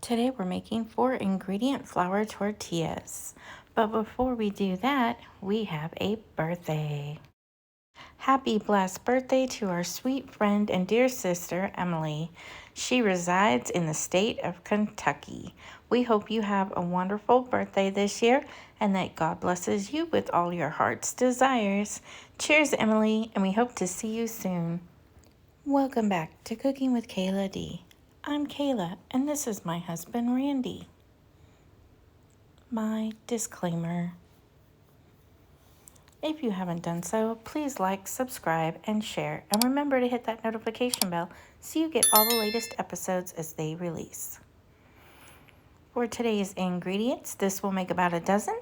Today we're making 4-ingredient flour tortillas. But before we do that, we have a birthday. Happy blessed birthday to our sweet friend and dear sister, Emily. She resides in the state of Kentucky. We hope you have a wonderful birthday this year and that God blesses you with all your heart's desires. Cheers, Emily, and we hope to see you soon. Welcome back to Cooking with Kayla D. I'm Kayla, and this is my husband, Randy. My disclaimer. If you haven't done so, please like, subscribe, and share. And remember to hit that notification bell so you get all the latest episodes as they release. For today's ingredients, this will make about a dozen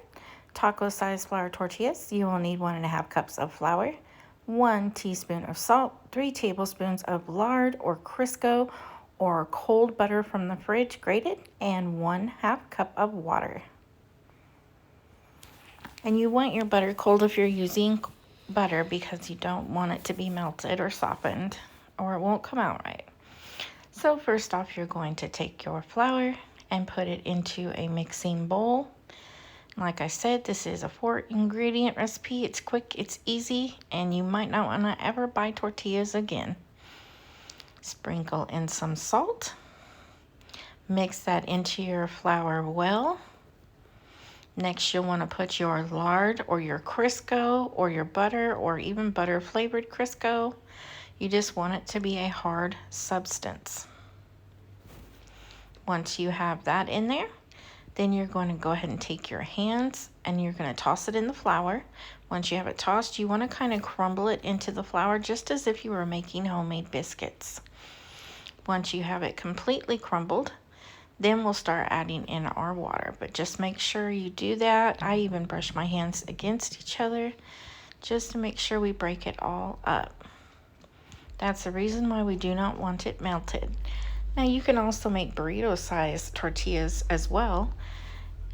taco-sized flour tortillas. You will need 1.5 cups of flour, 1 teaspoon of salt, 3 tablespoons of lard or Crisco or cold butter from the fridge grated, and 1/2 cup of water. And you want your butter cold if you're using butter because you don't want it to be melted or softened or it won't come out right. So first off, you're going to take your flour and put it into a mixing bowl. Like I said, this is a 4-ingredient recipe. It's quick, it's easy, and you might not want to ever buy tortillas again. Sprinkle in some salt. Mix that into your flour well. Next, you'll want to put your lard or your Crisco or your butter or even butter flavored Crisco. You just want it to be a hard substance. Once you have that in there, then you're going to go ahead and take your hands and you're going to toss it in the flour. Once you have it tossed, you want to kind of crumble it into the flour just as if you were making homemade biscuits. Once you have it completely crumbled, then we'll start adding in our water, but just make sure you do that. I even brush my hands against each other just to make sure we break it all up. That's the reason why we do not want it melted. Now you can also make burrito-sized tortillas as well.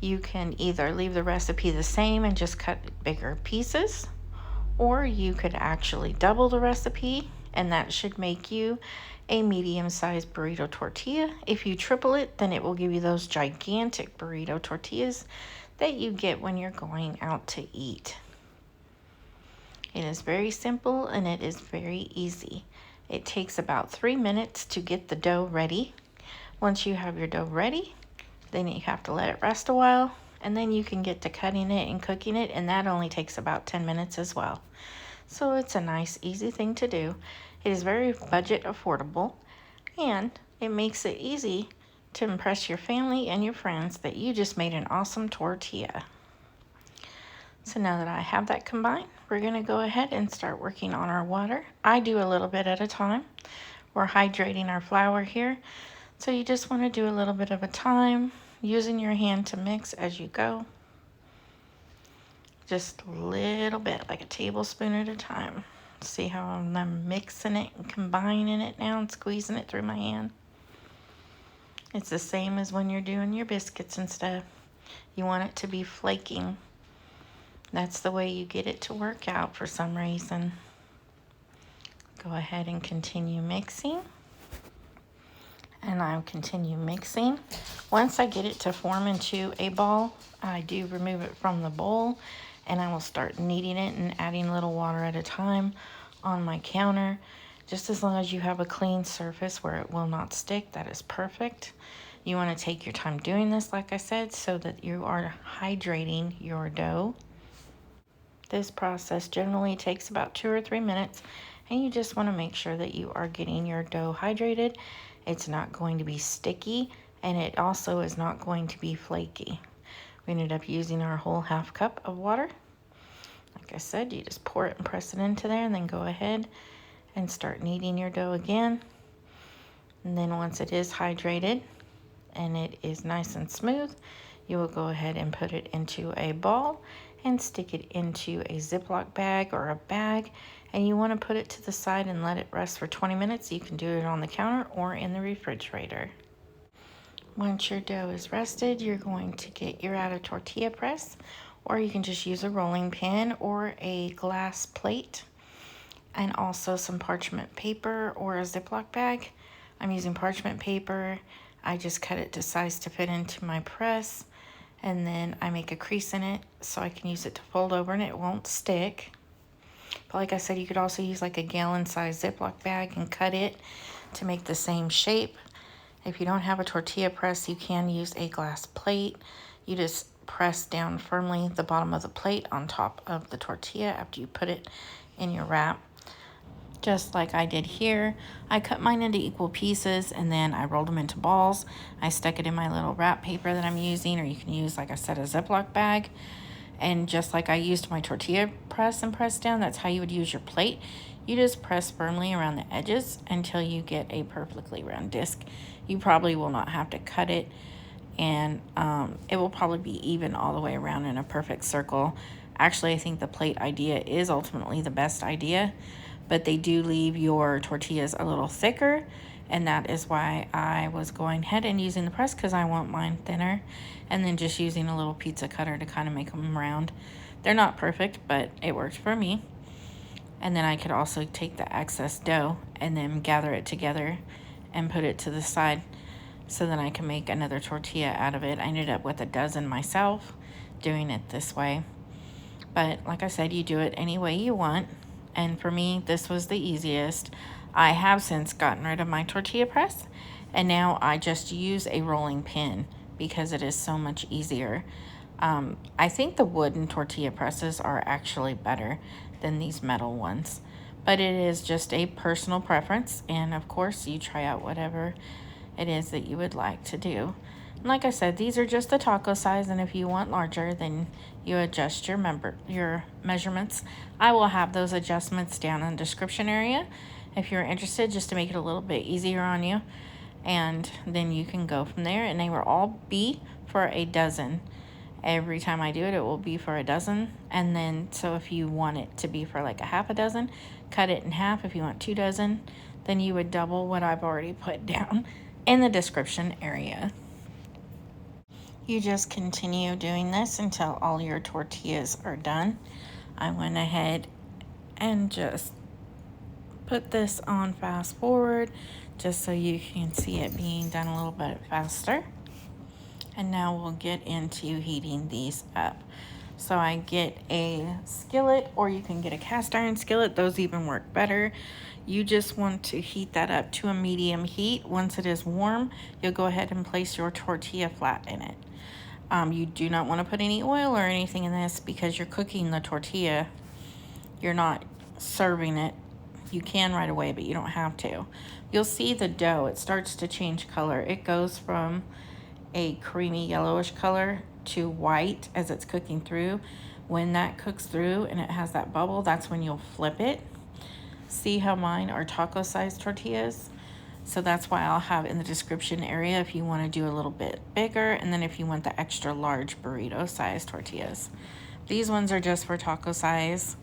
You can either leave the recipe the same and just cut bigger pieces, or you could actually double the recipe, and that should make you a medium-sized burrito tortilla. If you triple it, then it will give you those gigantic burrito tortillas that you get when you're going out to eat. It is very simple and it is very easy. It takes about 3 minutes to get the dough ready. Once you have your dough ready, then you have to let it rest a while, and then you can get to cutting it and cooking it, and that only takes about 10 minutes as well. So it's a nice, easy thing to do. It is very budget affordable, and it makes it easy to impress your family and your friends that you just made an awesome tortilla. So now that I have that combined, we're going to go ahead and start working on our water. I do a little bit at a time. We're hydrating our flour here, so you just want to do a little bit of a time, using your hand to mix as you go. Just a little bit, like a tablespoon at a time. See how I'm mixing it and combining it now and squeezing it through my hand. It's the same as when you're doing your biscuits and stuff. You want it to be flaking. That's the way you get it to work out for some reason. Go ahead and continue mixing. And I'll continue mixing. Once I get it to form into a ball, I do remove it from the bowl, and I will start kneading it and adding a little water at a time on my counter. Just as long as you have a clean surface where it will not stick, that is perfect. You want to take your time doing this, like I said, so that you are hydrating your dough. This process generally takes about 2 or 3 minutes, and you just want to make sure that you are getting your dough hydrated. It's not going to be sticky, and it also is not going to be flaky. We ended up using our whole 1/2 cup of water. Like I said, you just pour it and press it into there, and then go ahead and start kneading your dough again. And then once it is hydrated and it is nice and smooth, you will go ahead and put it into a ball and stick it into a Ziploc bag or a bag. And you want to put it to the side and let it rest for 20 minutes. You can do it on the counter or in the refrigerator. Once your dough is rested, you're going to get your out of tortilla press, or you can just use a rolling pin or a glass plate, and also some parchment paper or a Ziploc bag. I'm using parchment paper. I just cut it to size to fit into my press, and then I make a crease in it so I can use it to fold over and it won't stick. But like I said, you could also use like a gallon size Ziploc bag and cut it to make the same shape. If you don't have a tortilla press, you can use a glass plate. You just press down firmly the bottom of the plate on top of the tortilla after you put it in your wrap. Just like I did here, I cut mine into equal pieces and then I rolled them into balls. I stuck it in my little wrap paper that I'm using, or you can use, like I said, a Ziploc bag. And just like I used my tortilla press and press down, that's how you would use your plate. You just press firmly around the edges until you get a perfectly round disc. You probably will not have to cut it, and it will probably be even all the way around in a perfect circle. Actually, I think the plate idea is ultimately the best idea, but they do leave your tortillas a little thicker, and that is why I was going ahead and using the press, because I want mine thinner, and then just using a little pizza cutter to kind of make them round. They're not perfect, but it worked for me. And then I could also take the excess dough and then gather it together and put it to the side so then I can make another tortilla out of it. I ended up with a dozen myself doing it this way. But like I said, you do it any way you want. And for me, this was the easiest. I have since gotten rid of my tortilla press, and now I just use a rolling pin because it is so much easier. I think the wooden tortilla presses are actually better than these metal ones, but it is just a personal preference, and of course you try out whatever it is that you would like to do. And like I said, these are just the taco size, and if you want larger, then you adjust your measurements. I will have those adjustments down in the description area if you're interested, just to make it a little bit easier on you, and then you can go from there. And they will all be for a dozen. Every time I do it, it will be for a dozen. And then, so if you want it to be for like a half a dozen, cut it in half. If you want 2 dozen, then you would double what I've already put down in the description area. You just continue doing this until all your tortillas are done. I went ahead and just put this on fast forward just so you can see it being done a little bit faster. And now we'll get into heating these up. So I get a skillet, or you can get a cast iron skillet. Those even work better. You just want to heat that up to a medium heat. Once it is warm, you'll go ahead and place your tortilla flat in it. You do not want to put any oil or anything in this because you're cooking the tortilla. You're not serving it. You can right away, but you don't have to. You'll see the dough, it starts to change color. It goes from a creamy yellowish color to white as it's cooking through. When that cooks through and it has that bubble, that's when you'll flip it. See how mine are taco sized tortillas? So that's why I'll have in the description area if you want to do a little bit bigger, and then if you want the extra large burrito size tortillas. These ones are just for taco size,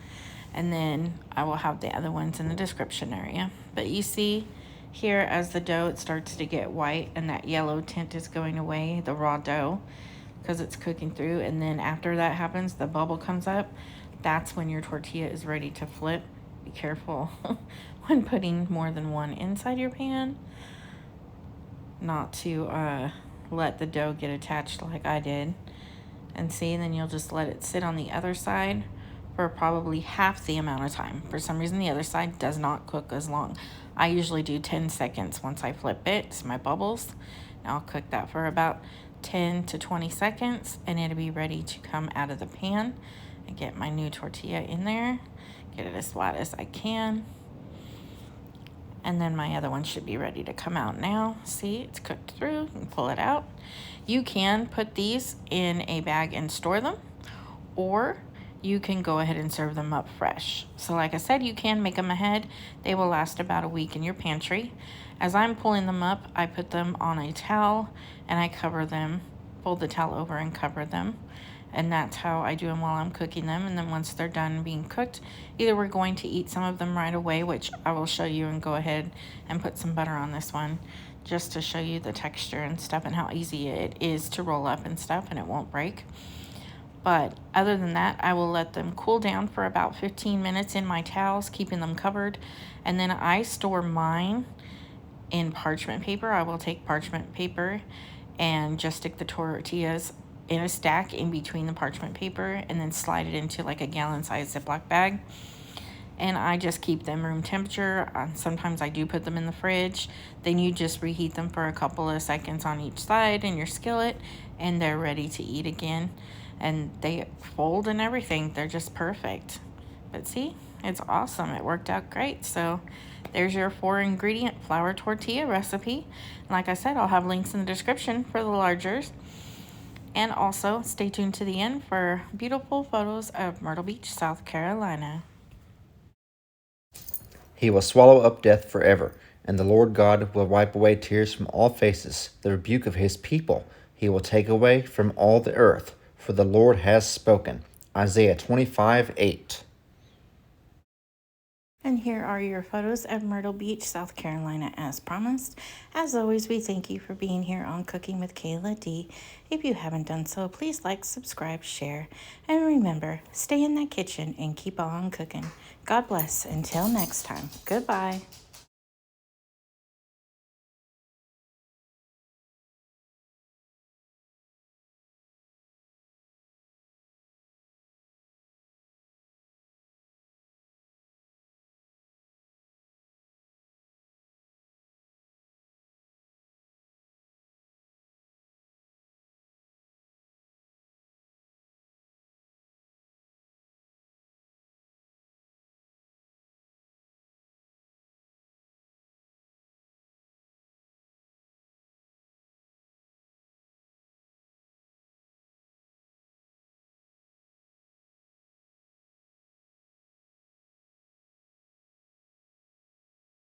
and then I will have the other ones in the description area. But you see here, as the dough, it starts to get white and that yellow tint is going away, the raw dough, because it's cooking through. And then after that happens, the bubble comes up. That's when your tortilla is ready to flip. Be careful when putting more than one inside your pan, not to let the dough get attached like I did. And see, then you'll just let it sit on the other side for probably half the amount of time. For some reason, the other side does not cook as long. I usually do 10 seconds once I flip it. It's my bubbles. And I'll cook that for about 10 to 20 seconds, and it'll be ready to come out of the pan. And get my new tortilla in there. Get it as flat as I can. And then my other one should be ready to come out now. See, it's cooked through. You can pull it out. You can put these in a bag and store them, or you can go ahead and serve them up fresh. So like I said, you can make them ahead. They will last about a week in your pantry. As I'm pulling them up, I put them on a towel and I cover them, fold the towel over and cover them. And that's how I do them while I'm cooking them. And then once they're done being cooked, either we're going to eat some of them right away, which I will show you, and go ahead and put some butter on this one just to show you the texture and stuff and how easy it is to roll up and stuff, and it won't break. But other than that, I will let them cool down for about 15 minutes in my towels, keeping them covered. And then I store mine in parchment paper. I will take parchment paper and just stick the tortillas in a stack in between the parchment paper and then slide it into like a gallon-sized Ziploc bag. And I just keep them room temperature. Sometimes I do put them in the fridge. Then you just reheat them for a couple of seconds on each side in your skillet, and they're ready to eat again. And they fold and everything. They're just perfect. But see, it's awesome. It worked out great. So there's your 4-ingredient flour tortilla recipe. Like I said, I'll have links in the description for the largers. And also stay tuned to the end for beautiful photos of Myrtle Beach, South Carolina. He will swallow up death forever, and the Lord God will wipe away tears from all faces. The rebuke of his people he will take away from all the earth, for the Lord has spoken. Isaiah 25:8. And here are your photos of Myrtle Beach, South Carolina, as promised. As always, we thank you for being here on Cooking with Kayla D. If you haven't done so, please like, subscribe, share, and remember, stay in that kitchen and keep on cooking. God bless. Until next time, goodbye.